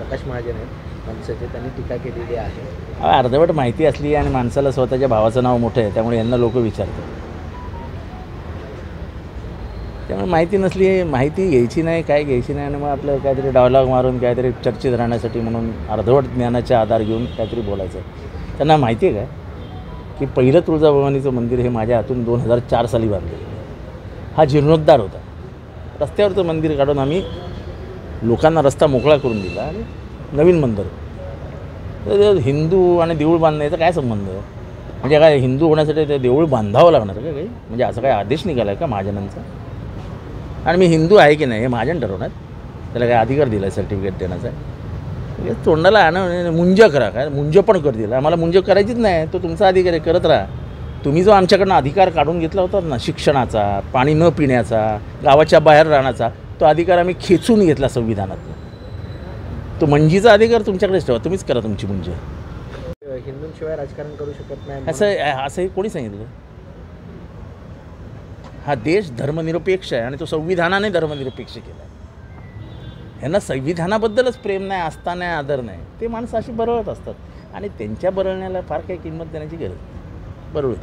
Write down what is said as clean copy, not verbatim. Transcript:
प्रकाश महाजन आहेत मनसेचे, त्यांनी टीका केलेली आहे. अर्धवट माहिती असली आणि माणसाला स्वतःच्या भावाचं नाव मोठं आहे त्यामुळे यांना लोक विचारतात. त्यामुळे माहिती नसली, माहिती घ्यायची नाही, काय घ्यायची नाही आणि मग आपलं काहीतरी डायलॉग मारून काहीतरी चर्चेत राहण्यासाठी म्हणून अर्धवट ज्ञानाचा आधार घेऊन काहीतरी बोलायचं. त्यांना माहिती आहे काय की पहिलं तुळजाभवानीचं मंदिर हे माझ्या हातून 2004 साली बांधलं. हा जीर्णोद्धार होता. रस्त्यावरचं मंदिर काढून आम्ही लोकांना रस्ता मोकळा करून दिला आणि नवीन मंदिर. तर हिंदू आणि देऊळ बांधण्याचा काय संबंध आहे? म्हणजे काय हिंदू होण्यासाठी ते देऊळ बांधावं लागणार का काही? म्हणजे असं काय आदेश निघाला आहे का महाजनांचा? आणि मी हिंदू आहे की नाही हे महाजन ठरवणार. त्याला काय अधिकार दिला आहे सर्टिफिकेट देण्याचा? म्हणजे तोंडाला आणा मुंज करा. काय मुंज पण कर दिला? आम्हाला मुंज करायचीच नाही, तो तुमचा अधिकार आहे, करत राहा. तुम्ही जो आमच्याकडनं अधिकार काढून घेतला होता ना शिक्षणाचा, पाणी न पिण्याचा, गावाच्या बाहेर राहण्याचा, तो अधिकार आम्ही खेचून घेतला संविधानातून. तो मंजीचा अधिकार तुमच्याकडेच ठेवा, तुम्हीच करा तुमची मुंज. हिंदूंशिवाय राजकारण करू शकत नाही असं कोणी सांगितलं? हा देश धर्मनिरपेक्ष आहे आणि तो संविधानाने धर्मनिरपेक्ष केला आहे. ह्यांना संविधानाबद्दलच प्रेम नाही, आस्था नाही, आदर नाही. ते माणसं अशी बरळत असतात आणि त्यांच्या बरळण्याला फार काही किंमत देण्याची गरज नाही. बरोबर.